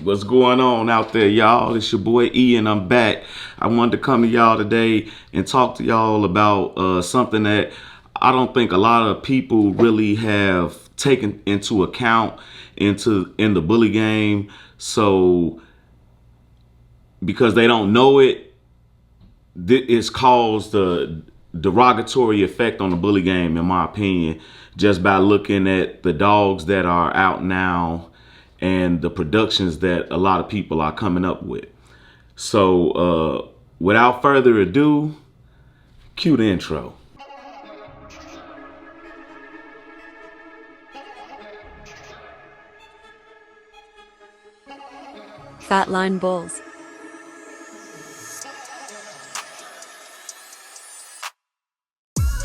What's going on out there, y'all? It's your boy E, and I'm back. I wanted to come to y'all today and talk to y'all about something that I don't think a lot of people really have taken into account in the bully game. So because they don't know it, it's caused a derogatory effect on the bully game, in my opinion, just by looking at the dogs that are out now and the productions that a lot of people are coming up with. So without further ado, cue the intro. Fattline Bulls.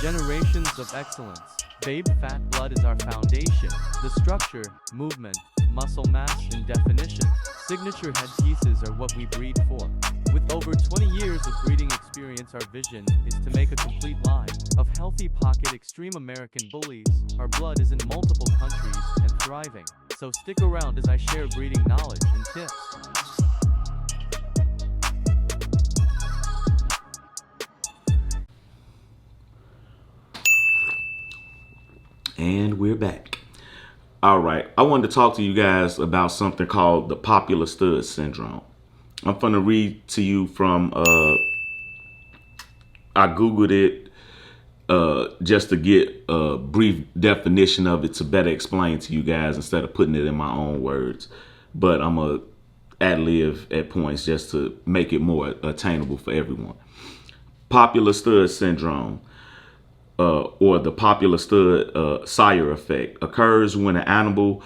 Generations of excellence. Babe fat blood is our foundation. The structure, movement, muscle mass, and definition. Signature headpieces are what we breed for. With over 20 years of breeding experience, our vision is to make a complete line of healthy pocket extreme American bullies. Our blood is in multiple countries and thriving. So stick around as I share breeding knowledge and tips. And we're back. All right, I wanted to talk to you guys about something called the popular stud syndrome. I'm going to read to you from, I Googled it just to get a brief definition of it to better explain to you guys instead of putting it in my own words. But I'm going to ad-lib at points just to make it more attainable for everyone. Popular stud syndrome, or the popular stud sire effect, occurs when an animal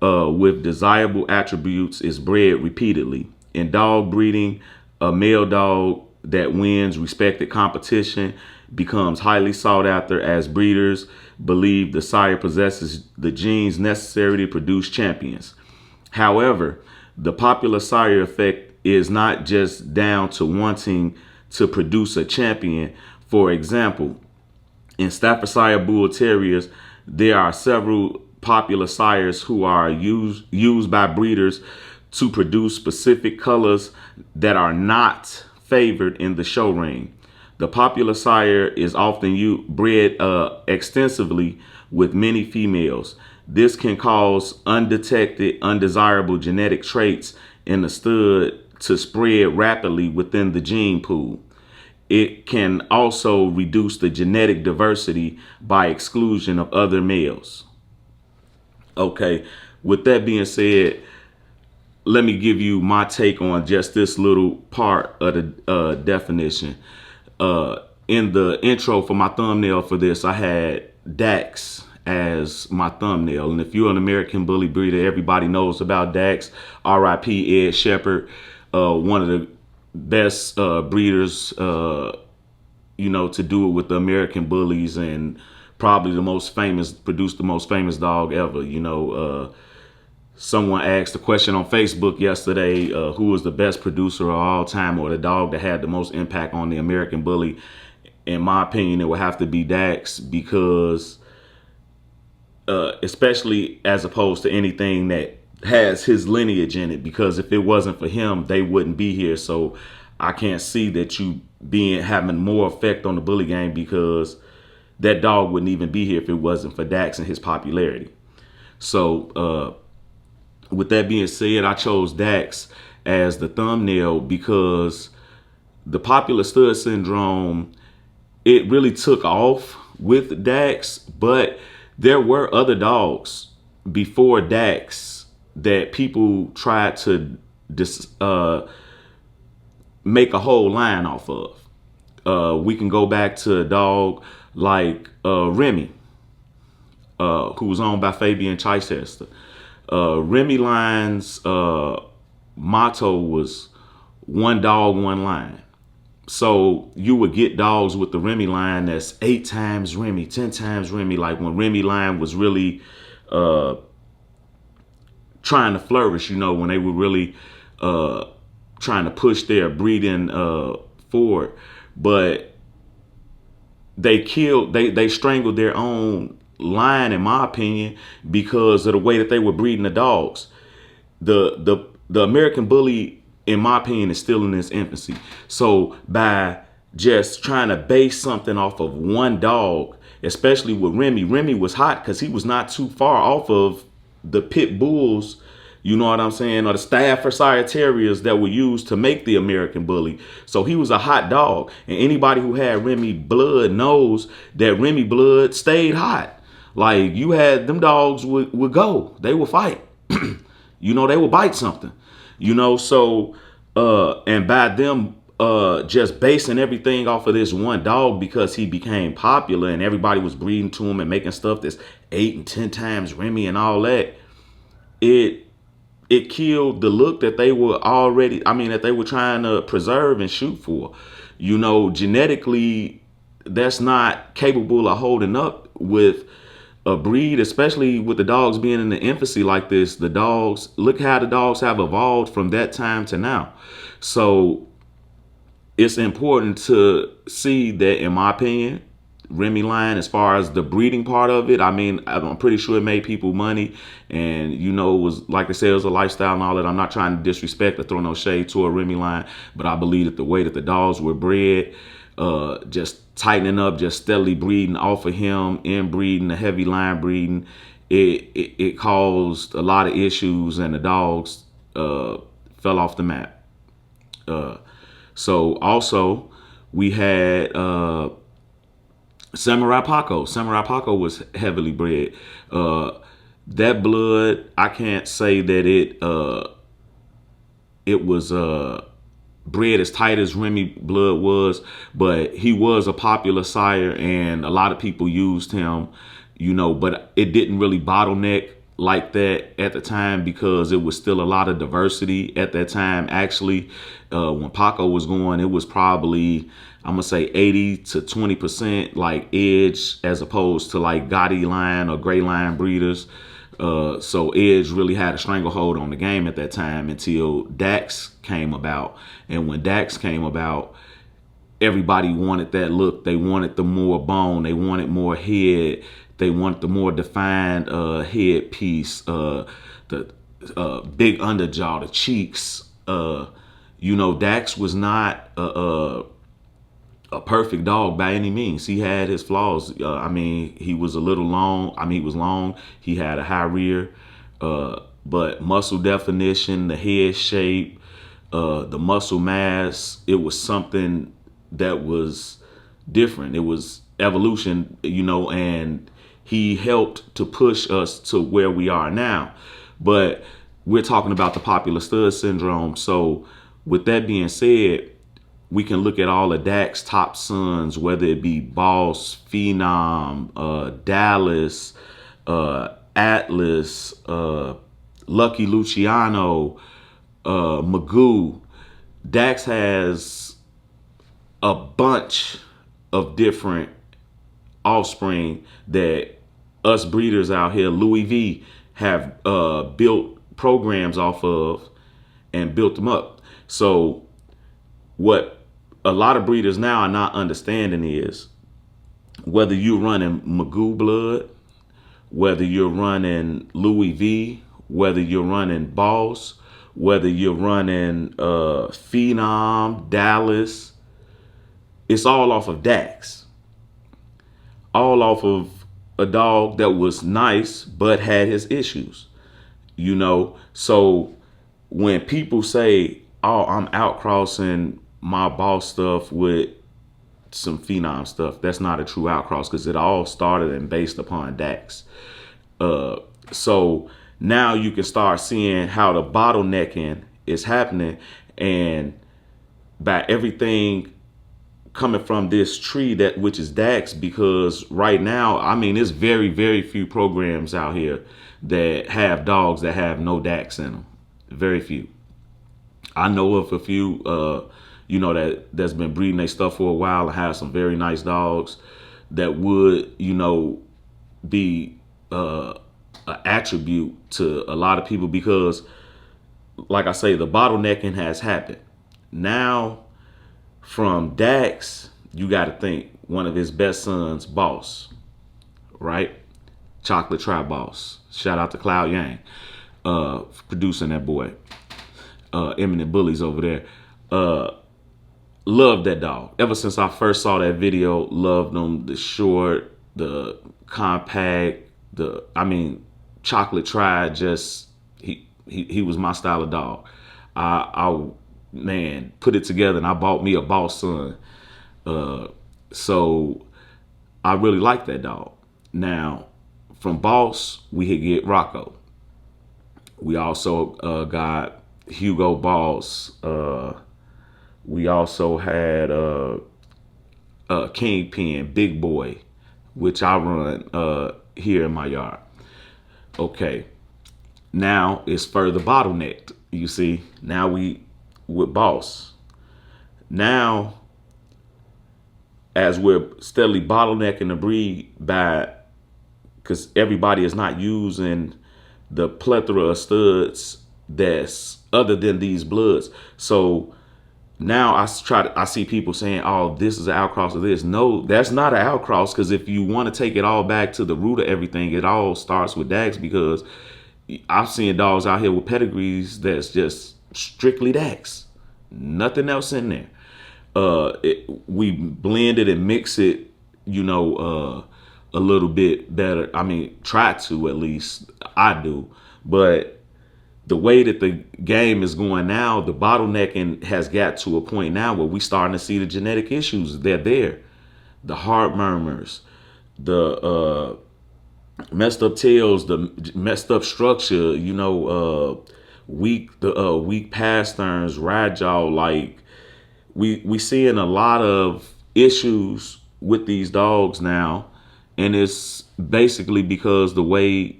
with desirable attributes is bred repeatedly. In dog breeding, a male dog that wins respected competition becomes highly sought after as breeders believe the sire possesses the genes necessary to produce champions. However, the popular sire effect is not just down to wanting to produce a champion. For example, in Staffordshire Bull Terriers, there are several popular sires who are used by breeders to produce specific colors that are not favored in the show ring. The popular sire is often bred extensively with many females. This can cause undetected, undesirable genetic traits in the stud to spread rapidly within the gene pool. It can also reduce the genetic diversity by exclusion of other males. Okay, with that being said, let me give you my take on just this little part of the definition. In the intro for my thumbnail for this, I had Dax as my thumbnail. And if you're an American bully breeder, everybody knows about Dax. R.I.P. Ed Shepard, one of the best breeders, to do it with the American bullies, and probably produced the most famous dog ever. Someone asked a question on Facebook yesterday, who was the best producer of all time, or the dog that had the most impact on the American bully. In my opinion, it would have to be Dax, because especially as opposed to anything that has his lineage in it, because if it wasn't for him, they wouldn't be here. So I can't see that you having more effect on the bully game, because that dog wouldn't even be here if it wasn't for Dax and his popularity. So with that being said, I chose Dax as the thumbnail because the popular stud syndrome, it really took off with Dax, but there were other dogs before Dax that people tried to make a whole line off of. We can go back to a dog like Remy, who was owned by Fabian Chichester. Remy Line's motto was one dog, one line. So you would get dogs with the Remy line that's 8 times Remy, 10 times Remy. Like when Remy Line was really trying to flourish, when they were really trying to push their breeding forward. But they strangled their own line, in my opinion, because of the way that they were breeding the dogs. The the American Bully, in my opinion, is still in its infancy. So by just trying to base something off of one dog, especially with Remy was hot because he was not too far off of the pit bulls, you know what I'm saying, or the Staffordshire Terriers that were used to make the American Bully. So he was a hot dog. And anybody who had Remy blood knows that Remy blood stayed hot. Like, you had them dogs would go. They would fight. You know, they would bite something. You know, so and by them just basing everything off of this one dog because he became popular and everybody was breeding to him and making stuff that's 8 and 10 times Remy and all that, it killed the look that they were that they were trying to preserve and shoot for. You know, genetically, that's not capable of holding up with a breed, especially with the dogs being in the infancy like this. The dogs, look how the dogs have evolved from that time to now. So it's important to see that, in my opinion, Remy line, as far as the breeding part of it, I mean, I'm pretty sure it made people money, and you know, it was, like I said, it was a lifestyle and all that. I'm not trying to disrespect or throw no shade to a Remy line, but I believe that the way that the dogs were bred, just tightening up, just steadily breeding off of him, inbreeding, the heavy line breeding, it caused a lot of issues, and the dogs fell off the map. So also we had Samurai Paco. Samurai Paco was heavily bred. That blood, I can't say that it was bred as tight as Remy blood was, but he was a popular sire and a lot of people used him, you know, but it didn't really bottleneck like that at the time because it was still a lot of diversity at that time. Actually, when Paco was going, it was probably, I'm gonna say 80 to 20% like Edge as opposed to like Gotti line or Gray line breeders. So Edge really had a stranglehold on the game at that time until Dax came about. And when Dax came about, everybody wanted that look. They wanted the more bone. They wanted more head. They wanted the more defined head piece, the big underjaw, the cheeks. You know, Dax was not a perfect dog by any means. He had his flaws. I mean, he was a little long. I mean, he was long. He had a high rear, but muscle definition, the head shape, the muscle mass, it was something that was different. It was evolution, you know, and he helped to push us to where we are now. But we're talking about the popular stud syndrome. So with that being said, we can look at all of Dak's top sons, whether it be Boss, Phenom, Dallas, Atlas, Lucky Luciano, Magoo. Dax has a bunch of different offspring that us breeders out here, Louis V, have built programs off of and built them up. So what a lot of breeders now are not understanding is whether you're running Magoo blood, whether you're running Louis V, whether you're running Boss, whether you're running Phenom, Dallas, it's all off of Dax. All off of a dog that was nice but had his issues, you know. So when people say, oh, I'm outcrossing my Boss stuff with some Phenom stuff, that's not a true outcross because it all started and based upon Dax. So now you can start seeing how the bottlenecking is happening, and by everything coming from this tree, that which is Dax, because right now, I mean, there's very, very few programs out here that have dogs that have no Dax in them. Very few. I know of a few, you know, that's been breeding their stuff for a while and have some very nice dogs that would, you know, be an attribute to a lot of people because, like I say, the bottlenecking has happened. Now, from Dax, you got to think one of his best sons, Boss, right? Chocolate Tri Boss. Shout out to Cloud Yang for producing that boy. Eminent Bullies over there. Loved that dog. Ever since I first saw that video, loved them. The short, the compact, Chocolate Tried. Just he was my style of dog. I man put it together and I bought me a Boss Son. So I really like that dog. Now from Boss we could get Rocco. We also got Hugo Boss. We also had Kingpin, Big Boy, which I run here in my yard. Okay, now it's further bottlenecked. You see, now we with Boss. Now, as we're steadily bottlenecking the breed by, because everybody is not using the plethora of studs that's other than these bloods. So now I see people saying, "Oh, this is an outcross of this." No, that's not an outcross. Because if you want to take it all back to the root of everything, it all starts with Dax. Because I've seen dogs out here with pedigrees that's just strictly Dax, nothing else in there. We blend it and mix it, a little bit better. I mean, try to, at least I do, but the way that the game is going now, the bottlenecking has got to a point now where we starting to see the genetic issues. They're there. The heart murmurs, the messed up tails, the messed up structure, weak pasterns, ride jaw. Like we seeing a lot of issues with these dogs now. And it's basically because the way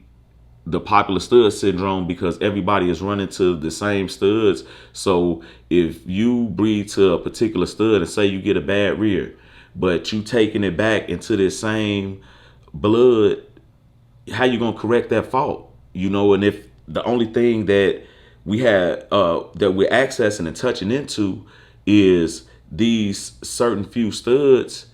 the popular stud syndrome, because everybody is running to the same studs. So if you breed to a particular stud and say you get a bad rear, but you taking it back into the same blood, how you gonna correct that fault? And if the only thing that we had that we're accessing and touching into is these certain few studs,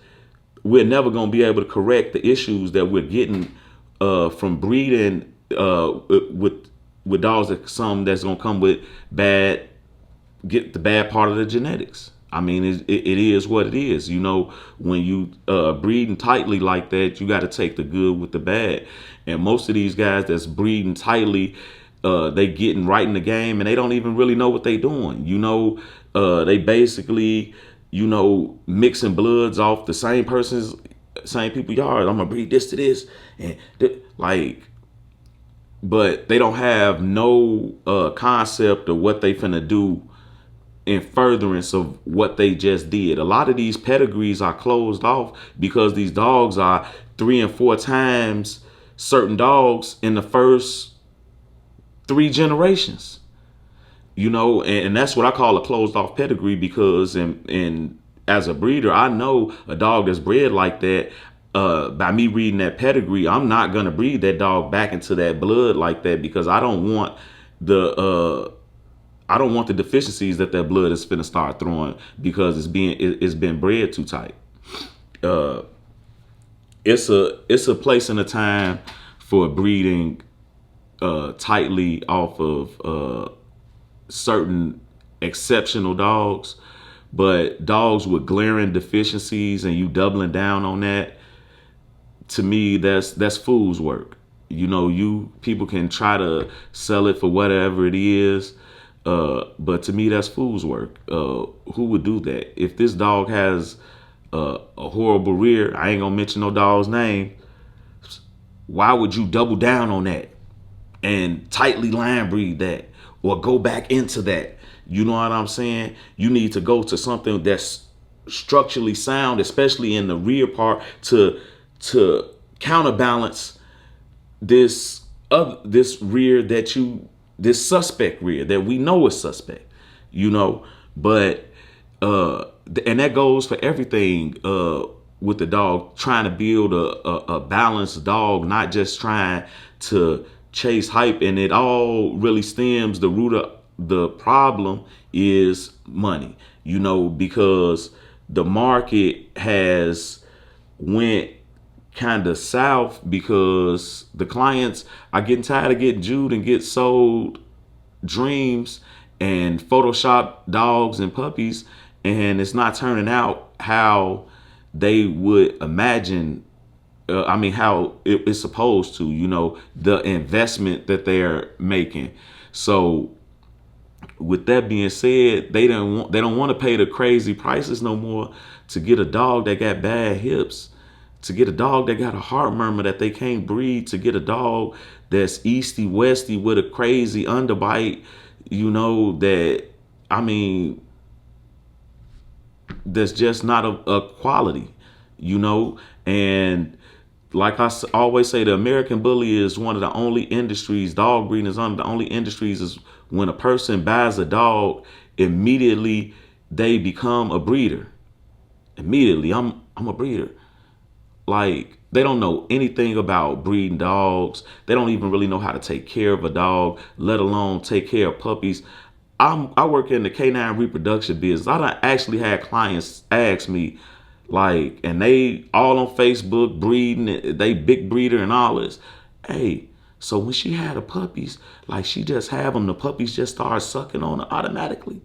we're never gonna be able to correct the issues that we're getting from breeding with dogs that's gonna come with get the bad part of the genetics. I mean, it is what it is. When you breeding tightly like that, you got to take the good with the bad. And most of these guys that's breeding tightly, they getting right in the game and they don't even really know what they doing. They basically, mixing bloods off the same people's yard. I'm gonna breed this to this, and but they don't have no concept of what they finna do in furtherance of what they just did. A lot of these pedigrees are closed off because these dogs are 3 and 4 times certain dogs in the first 3 generations. And that's what I call a closed off pedigree, because in as a breeder, I know a dog that's bred like that. By me reading that pedigree, I'm not gonna breed that dog back into that blood like that, because I don't want the deficiencies that blood is finna start throwing, because it's been bred too tight. It's a place and a time for breeding tightly off of certain exceptional dogs, but dogs with glaring deficiencies and you doubling down on that, to me, that's fool's work. People can try to sell it for whatever it is, but to me, that's fool's work. Who would do that? If this dog has a horrible rear, I ain't gonna mention no dog's name, why would you double down on that and tightly line breed that, or go back into that? You know what I'm saying? You need to go to something that's structurally sound, especially in the rear part, to counterbalance this rear this suspect rear that we know is suspect, but and that goes for everything with the dog, trying to build a balanced dog, not just trying to chase hype. And it all really stems, the root of the problem is money, because the market has went kind of south, because the clients are getting tired of getting jewed and get sold dreams, and Photoshop dogs and puppies, and it's not turning out how they would imagine. How it's supposed to. The investment that they're making. So, with that being said, they don't want to pay the crazy prices no more to get a dog that got bad hips, to get a dog that got a heart murmur that they can't breed, to get a dog that's easty westy with a crazy underbite, that I mean that's just not a quality, and like always say, the American bully is one of the only industries, dog breeding is one of the only industries is when a person buys a dog, immediately they become a breeder. Immediately, I'm a breeder. Like, they don't know anything about breeding dogs. They don't even really know how to take care of a dog, let alone take care of puppies. I work in the canine reproduction business. I done actually had clients ask me, like, and they all on Facebook breeding, they big breeder and all this. Hey, so when she had the puppies, like, she just have them, the puppies just start sucking on her automatically.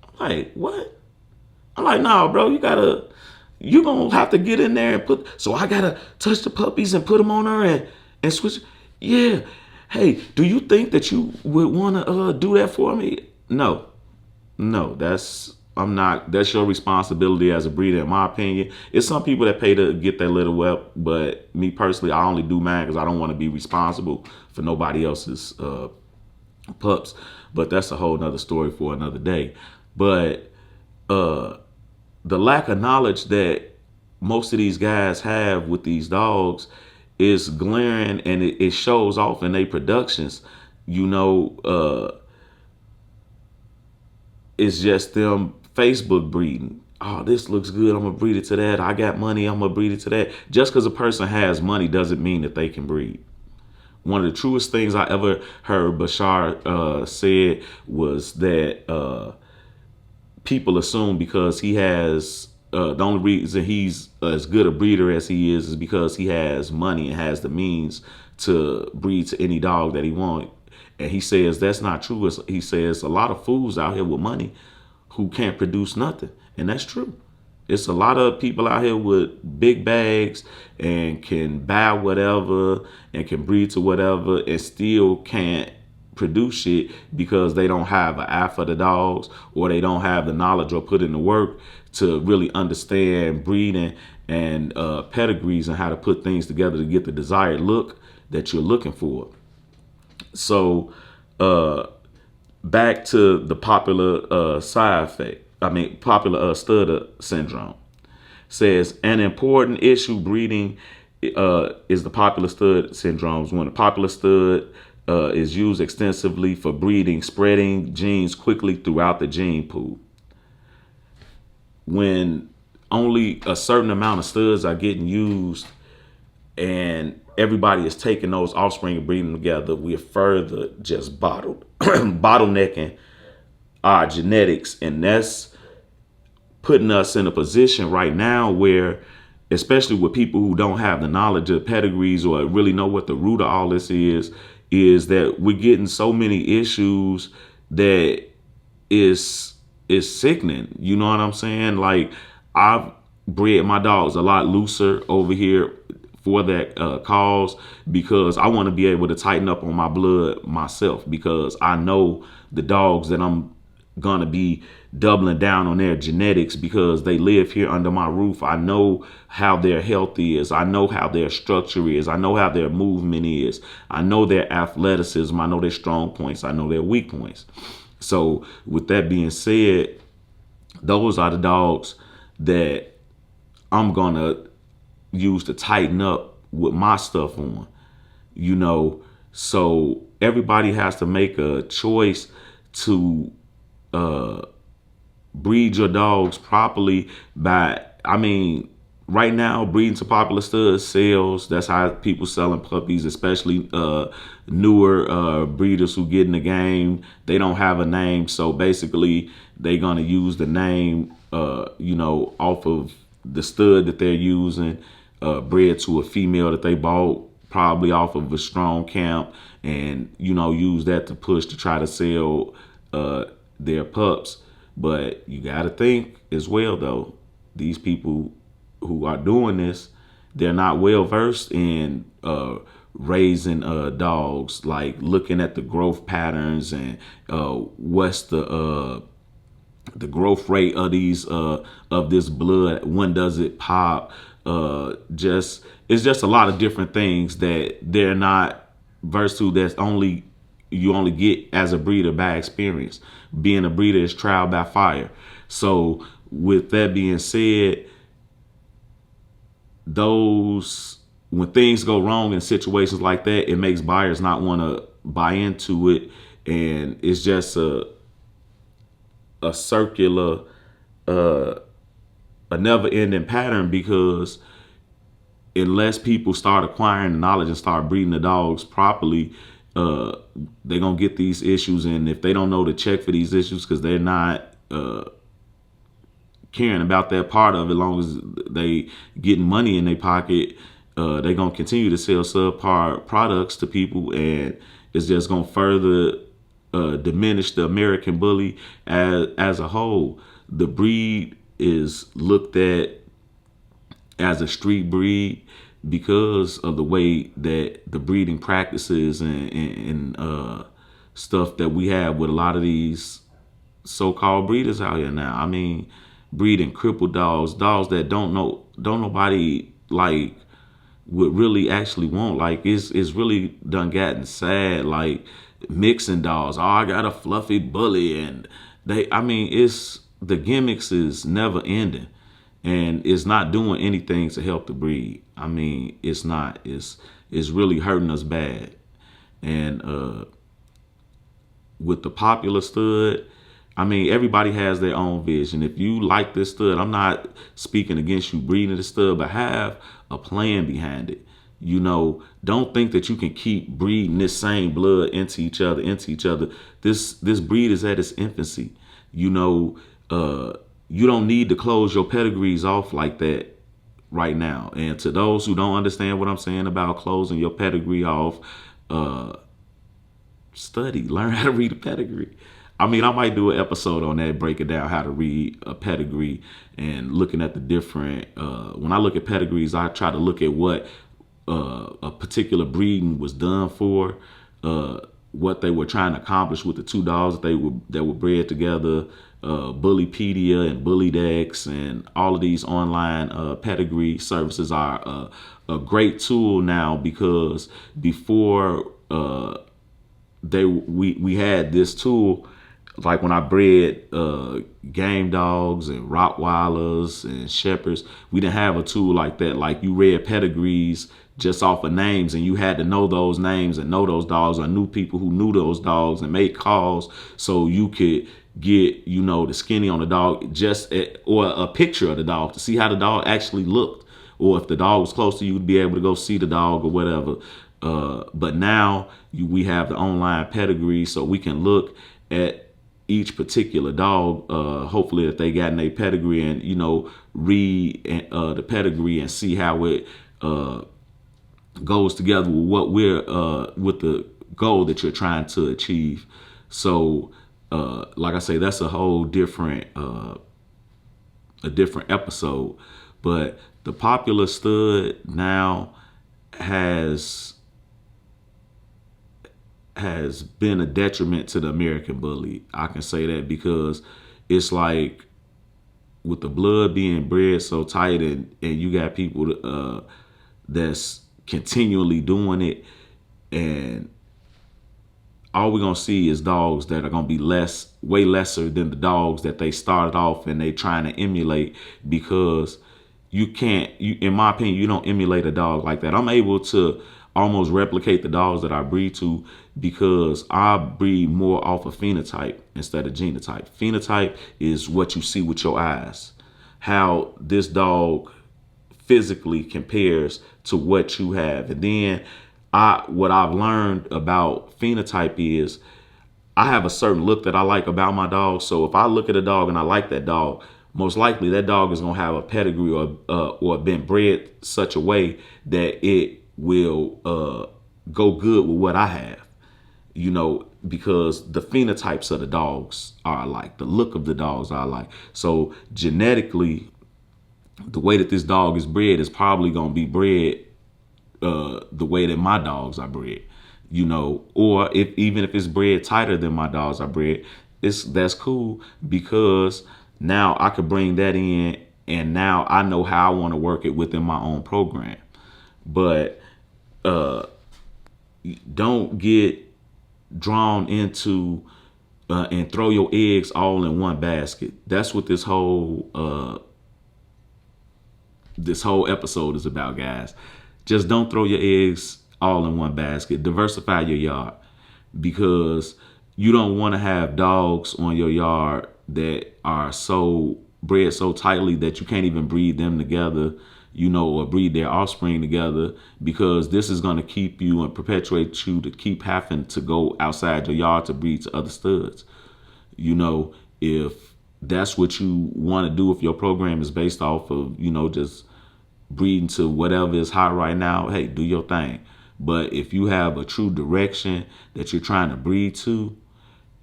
I'm like, what? I'm like, nah, bro, you gonna have to get in there and so I gotta touch the puppies and put them on her and switch. Yeah. Hey, do you think that you would want to do that for me? No, that's your responsibility as a breeder, in my opinion. It's some people that pay to get their little whelp, but me personally, I only do mine because I don't want to be responsible for nobody else's pups. But that's a whole nother story for another day. But the lack of knowledge that most of these guys have with these dogs is glaring, and it shows off in their productions. It's just them Facebook breeding. Oh, this looks good, I'm gonna breed it to that. I got money, I'm gonna breed it to that. Just because a person has money doesn't mean that they can breed. One of the truest things I ever heard Bashar said was that people assume because he has the only reason he's as good a breeder as he is because he has money and has the means to breed to any dog that he wants. And he says that's not true. He says a lot of fools out here with money who can't produce nothing. And that's true. It's a lot of people out here with big bags and can buy whatever and can breed to whatever and still can't produce shit because they don't have an eye for the dogs, or they don't have the knowledge or put in the work to really understand breeding and pedigrees and how to put things together to get the desired look that you're looking for. So back to the popular popular stutter syndrome. Says an important issue breeding is the popular stud syndromes. When a popular stud is used extensively for breeding, spreading genes quickly throughout the gene pool. When only a certain amount of studs are getting used and everybody is taking those offspring and breeding together, we're further just bottlenecking our genetics. And that's putting us in a position right now where, especially with people who don't have the knowledge of pedigrees or really know what the root of all this is that we're getting so many issues that is sickening. You know what I'm saying? Like, I've bred my dogs a lot looser over here for that cause, because I want to be able to tighten up on my blood myself, because I know the dogs that I'm gonna be doubling down on their genetics because they live here under my roof. I know how their health is. I know how their structure is. I know how their movement is. I know their athleticism. I know their strong points. I know their weak points. So with that being said, those are the dogs that I'm gonna use to tighten up with my stuff on, so everybody has to make a choice to breed your dogs properly right now, breeding to popular studs sells. That's how people selling puppies, especially newer breeders who get in the game. They don't have a name, so basically they're gonna use the name, off of the stud that they're using, bred to a female that they bought, probably off of a strong camp, and use that to push to try to sell their pups. But you got to think as well, though, these people who are doing this, they're not well versed in raising dogs, like looking at the growth patterns and what's the growth rate of these of this blood. When does it pop? Just it's just a lot of different things that they're not versed to. That's only you only get as a breeder by experience. Being a breeder is trial by fire. So with that being said, those when things go wrong in situations like that, it makes buyers not want to buy into it, and it's just a circular, a never-ending pattern, because unless people start acquiring the knowledge and start breeding the dogs properly, they're gonna get these issues. And if they don't know to check for these issues, because they're not caring about that part of it, as long as they getting money in their pocket, they're gonna continue to sell subpar products to people, and it's just gonna further diminish the American bully as a whole. The breed is looked at as a street breed because of the way that the breeding practices and stuff that we have with a lot of these so-called breeders out here now. I mean, breeding crippled dogs that don't nobody like would really actually want. Like it's really done gotten sad. Like mixing dogs. Oh, I got a fluffy bully, and it's the gimmicks is never ending, and it's not doing anything to help the breed. I mean, it's not. It's really hurting us bad. And with the popular stud, I mean, everybody has their own vision. If you like this stud, I'm not speaking against you breeding the stud, but have a plan behind it. You know, don't think that you can keep breeding this same blood into each other. This breed is at its infancy. You know, you don't need to close your pedigrees off like that right now. And to those who don't understand what I'm saying about closing your pedigree off, learn how to read a pedigree. I mean, I might do an episode on that, breaking down how to read a pedigree and looking at the different, when I look at pedigrees, I try to look at what a particular breeding was done for, what they were trying to accomplish with the two dogs that were bred together. Bullypedia and Bullydex and all of these online pedigree services are a great tool now, because before we had this tool. Like when I bred game dogs and Rottweilers and Shepherds, we didn't have a tool like that. Like you read pedigrees just off of names, and you had to know those names and know those dogs, or knew people who knew those dogs and make calls so you could get, you know, the skinny on the dog, or a picture of the dog to see how the dog actually looked. Or if the dog was close to you, you'd be able to go see the dog or whatever. But now we have the online pedigree, so we can look at each particular dog, hopefully if they got in a pedigree, and, you know, read the pedigree and see how it goes together with what with the goal that you're trying to achieve. So, like I say, that's a whole different episode. But the popular stud now has been a detriment to the American bully. I can say that because it's like with the blood being bred so tight, and you got people that's continually doing it, and all we're gonna see is dogs that are gonna be way lesser than the dogs that they started off and they trying to emulate, because in my opinion, you don't emulate a dog like that. I'm able to almost replicate the dogs that I breed to, because I breed more off of phenotype instead of genotype. Phenotype is what you see with your eyes, how this dog physically compares to what you have. And then what I've learned about phenotype is I have a certain look that I like about my dog. So if I look at a dog and I like that dog, most likely that dog is going to have a pedigree or been bred such a way that it will go good with what I have. You know, because the phenotypes of the dogs are alike, the look of the dogs are alike. So genetically, the way that this dog is bred is probably going to be bred the way that my dogs are bred, or even if it's bred tighter than my dogs are bred, that's cool, because now I could bring that in, and now I know how I want to work it within my own program. But don't get drawn into and throw your eggs all in one basket. That's what this whole episode is about, guys. Just don't throw your eggs all in one basket. Diversify your yard, because you don't want to have dogs on your yard that are so bred so tightly that you can't even breed them together, or breed their offspring together, because this is going to keep you and perpetuate you to keep having to go outside your yard to breed to other studs. If that's what you want to do, if your program is based off of, just breeding to whatever is hot right now, hey, do your thing. But if you have a true direction that you're trying to breed to,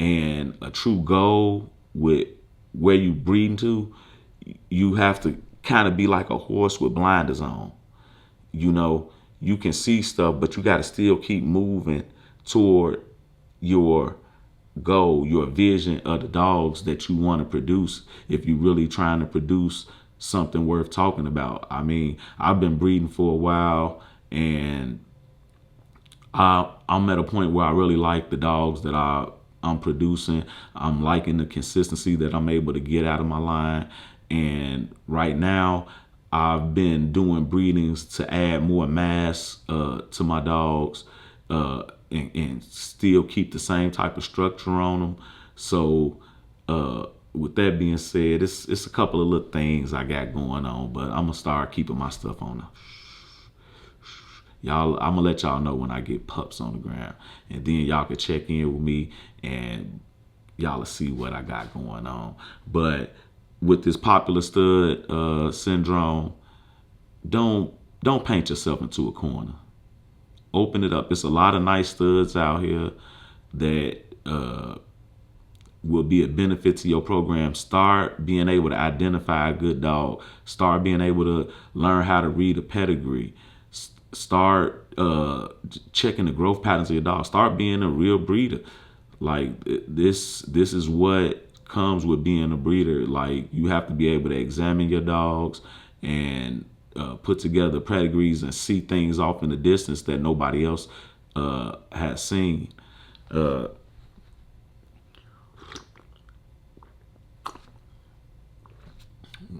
and a true goal with where you breeding to, you have to kind of be like a horse with blinders on. You can see stuff, but you got to still keep moving toward your goal, your vision of the dogs that you want to produce, if you're really trying to produce something worth talking about. I mean, I've been breeding for a while, and I'm at a point where I really like the dogs that I'm producing. I'm liking the consistency that I'm able to get out of my line. And right now, I've been doing breedings to add more mass to my dogs, and still keep the same type of structure on them. So with that being said, it's a couple of little things I got going on, but I'm gonna start keeping my stuff on the y'all. I'm gonna let y'all know when I get pups on the ground, and then y'all can check in with me and y'all will see what I got going on. But with this popular stud syndrome, don't paint yourself into a corner. Open it up. There's a lot of nice studs out here that will be a benefit to your program. Start being able to identify a good dog. Start being able to learn how to read a pedigree. Start checking the growth patterns of your dog. Start being a real breeder. Like this is what comes with being a breeder. Like, you have to be able to examine your dogs and put together pedigrees and see things off in the distance that nobody else has seen. One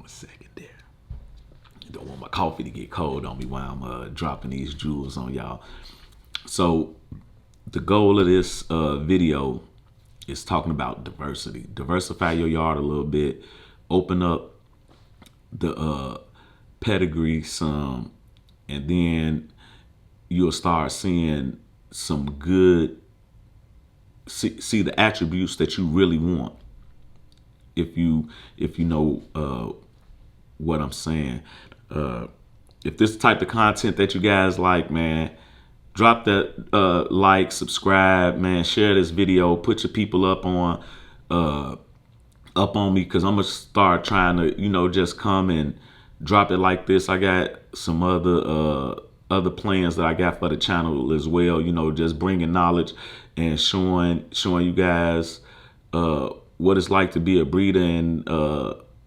second there. Don't want my coffee to get cold on me while I'm dropping these jewels on y'all. So the goal of this video is talking about diversity. Diversify your yard a little bit. Open up the pedigree some, and then you'll start seeing some good, see the attributes that you really want. If you know what I'm saying. If this type of content that you guys like, man, drop that like, subscribe, man, share this video, put your people up on me, because I'm gonna start trying to just come and drop it like this. I got some other plans that I got for the channel as well, just bringing knowledge and showing you guys what it's like to be a breeder, and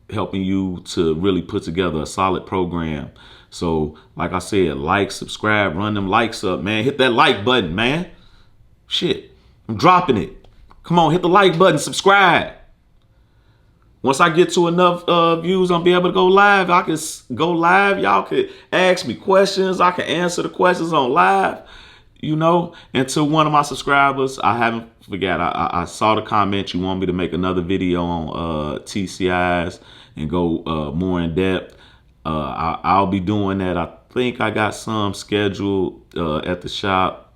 helping you to really put together a solid program. So like I said, like, subscribe, run them likes up, man. Hit that like button, man. Shit, I'm dropping it. Come on, hit the like button, subscribe. Once I get to enough views, I'll be able to go live. I can go live. Y'all could ask me questions. I can answer the questions on live. And to one of my subscribers, I haven't forgot. I saw the comment. You want me to make another video on TCIs and go more in depth. I'll be doing that. I think I got some scheduled at the shop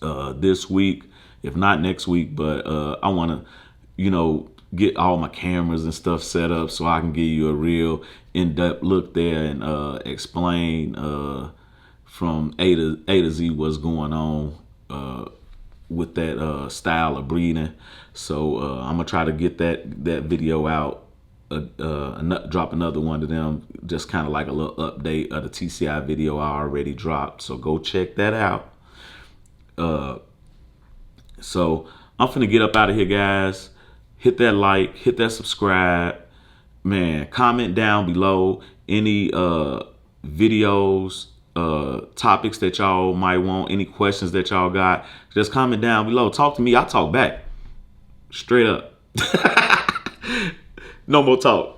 this week, if not next week. But I want to, get all my cameras and stuff set up so I can give you a real in-depth look there and explain from A to Z what's going on with that style of breeding. So I'm gonna try to get that video out. Drop another one of them, just kind of like a little update of the TCI video I already dropped. So go check that out. So I'm finna get up out of here, guys. Hit that like, hit that subscribe, man. Comment down below any videos, topics that y'all might want, any questions that y'all got. Just comment down below. Talk to me. I'll talk back. Straight up. No more talk.